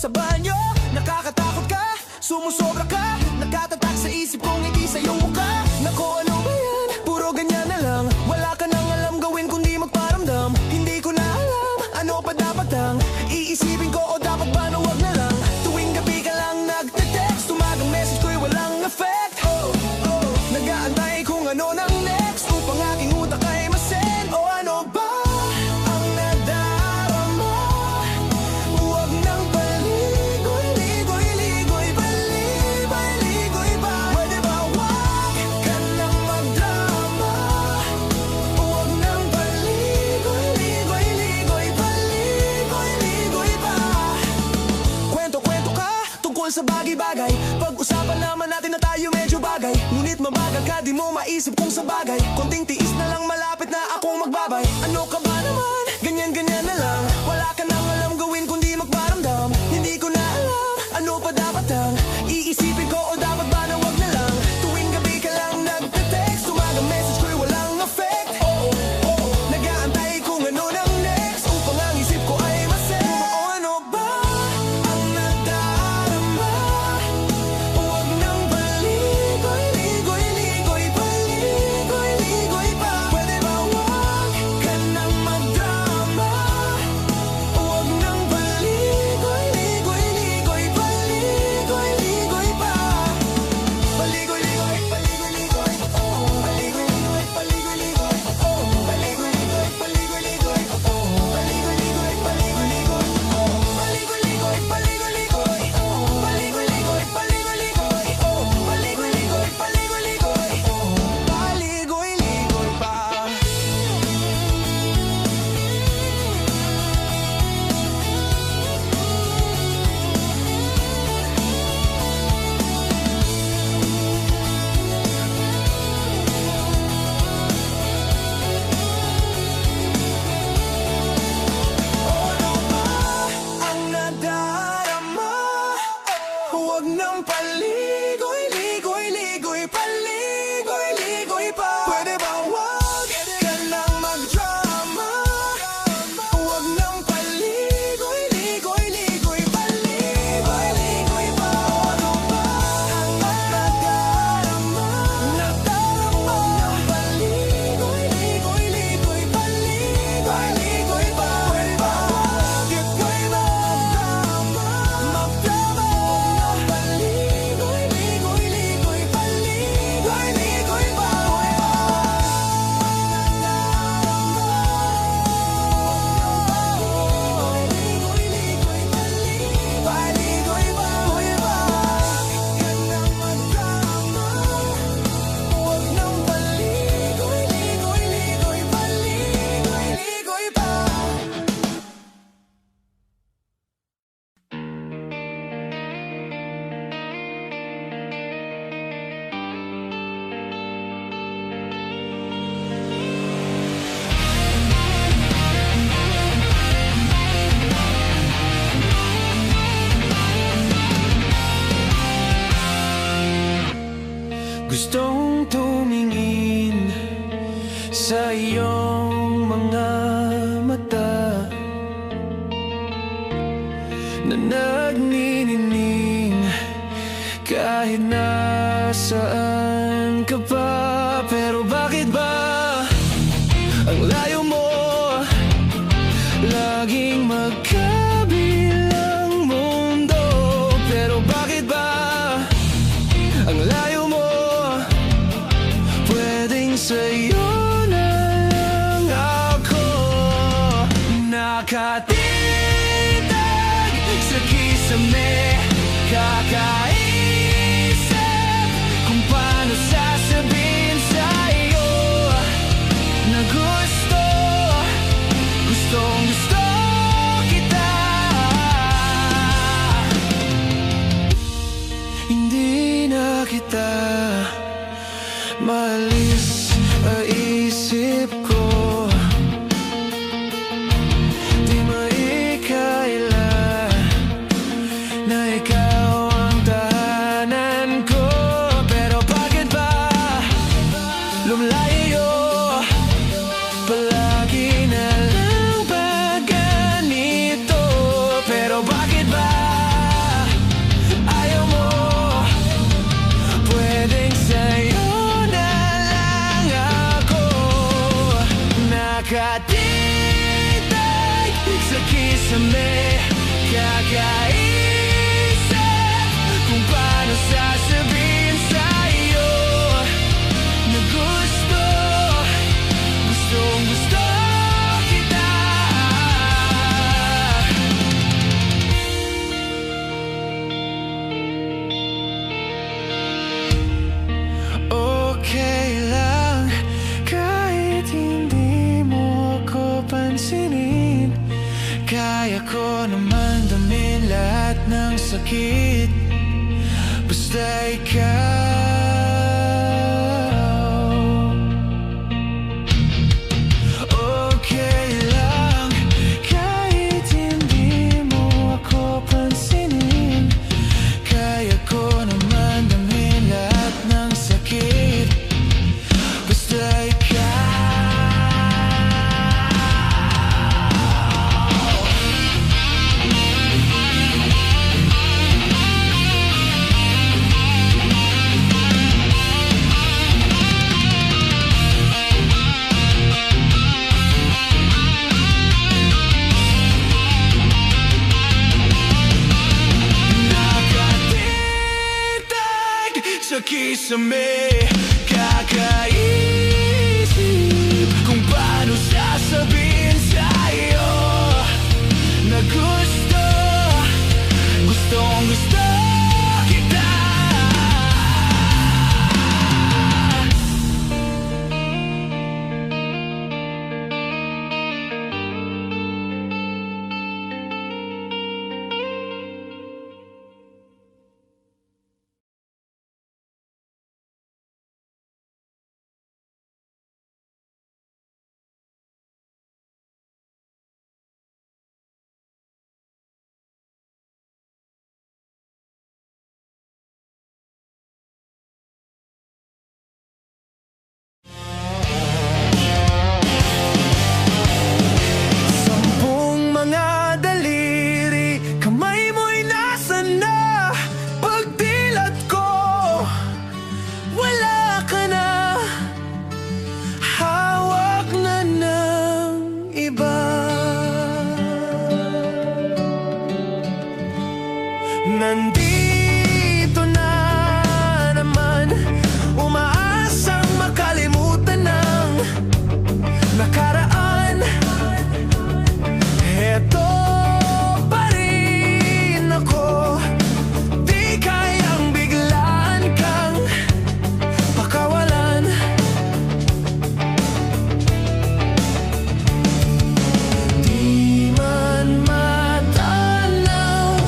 sa banyo. Nakakatakot ka, sumusobra ka, nakatatak sa isip kong hindi sa iyong mukha. Nako, ano ba yan? Puro ganyan na lang. Wala ka nang alam gawin kundi magparamdam. Hindi ko na alam, ano pa dapat ang iisipin ko o dapat ba na wag na lang. Tuwing gabi ka lang nagte-text, tumagang message ko'y walang effect. Nag-aantay kung ano nang next upang aking utak ay masend. O ano ba ang nadarama? Huwag nang paligoy-ligoy-ligoy, palibay-ligoy pa. Pwede ba wag ka nang magdrama? Huwag nang paligoy-ligoy-ligoy, paligoy-ligoy pa. Kwento-kwento ka tungkol sa bagay-bagay. Pag-usapan naman natin na tayo medyo bagay. Ngunit mabagal ka, di mo maisip kung sa bagay. Konting tiis na lang, malapit na akong magbabay. Ano ka ba naman? Ganyan-ganyan na lang. Wala ka nang alam gawin kundi magparamdam. Hindi ko na alam, ano pa dapat ang iisipin ko o dapat ba na wag na lang. Tuwing gabi ka lang nagte-text, tumagang message ko'y walang effect. Nag-aantay kung ano nang next upang ang isip ko ay masend. O ano ba ang nadarama? Huwag nang paligoy-ligoy-ligoy, paligoy-ligoy pa. Pwede ba wag ka nang magdrama? Huwag nang paligoy-ligoy-ligoy, paligoy-ligoy pa. Paligoy-ligoy, paligoy-ligoy, paligoy-ligoy, paligoy-ligoy, paligoy-ligoy, paligoy-ligoy, paligoy-ligoy, paligoy-ligoy, paligoy-ligoy, paligoy-ligoy, paligoy-ligoy, paligoy-ligoy, paligoy-ligoy, paligoy-ligoy, paligoy-ligoy pa. Ano ba ang nadarama? Huwag nang paligoy-ligoy-ligoy, paligoy-ligoy pa. Pwede ba wag ka nang magdrama? Huwag nang paligoy-ligoy-ligoy, paligoy-ligoy pa. Ano ba ang nadarama? Huwag nang paligoy-ligoy-ligoy, paligoy-ligoy pa. Pwede ba wag ka'y magdrama? Paligoy-ligoy-ligoy, paligoy-ligoy pa. Paligoy pa. Pwede ba wag ka nang magdrama? Huwag nang paligoy-ligoy-ligoy, paligoy-ligoy pa. Gustong tumingin sa iyong mga mata na nagniningning kahit nasaan ka pa. Pero bakit ba ang layo mo? Laging magkabilang mundo. Pero bakit ba ang layo mo? Pwedeng sa'yo na lang ako nakatindag sa kisame. Kakaisip kung paano sasabihin ng sakit, basta ikaw. Okay lang kahit hindi mo ako pansinin, kaya ko naman damhin lahat ng sakit, basta ikaw. Sa kisame, kakaisip kung paano sasabihin sa'yo na gustong gusto kita. Nandito na naman, umaasang makalimutan ng nakaraan. Eto pa rin ako, di kayang biglaan kang pakawalan. Di man matanaw,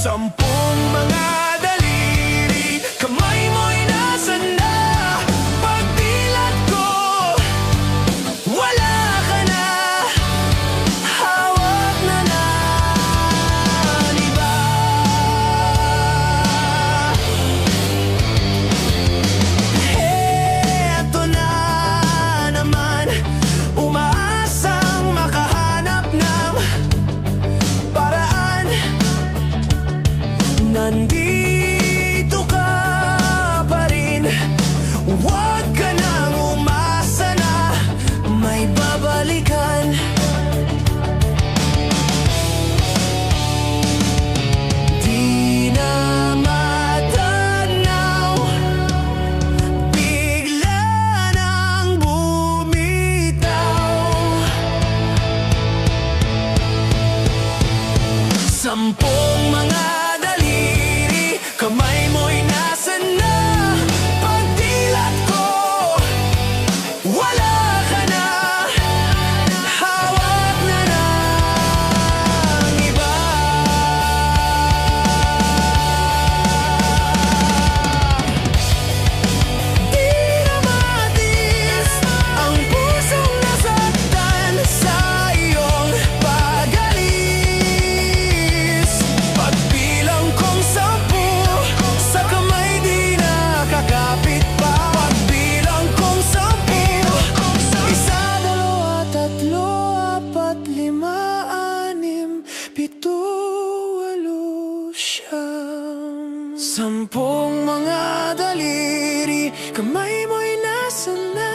sampung mga daliri, kamay mo'y nasan na? Pagdilat ko, wala ka na, hawak na ng iba. Eto na naman, umaasang makahanap ng paraan. Nandito ka pa rin, huwag ka nang umasa na may babalikan. Di na matanaw, bigla nang bumitaw. Sampung mga kamay mo'y nasan na? Pagdilat ko, wala ka na, hawak na ng iba. Di na matiis ang pusong nasaktan sa iyong pag-alis. Pagbilang kong 10, sa kamay di nakakapit pa. Pagbilang kong 10, 1, 2, 3, 4, 5, 6, 7, 8, 9, 10. Sampung mga daliri, kamay mo'y nasan na?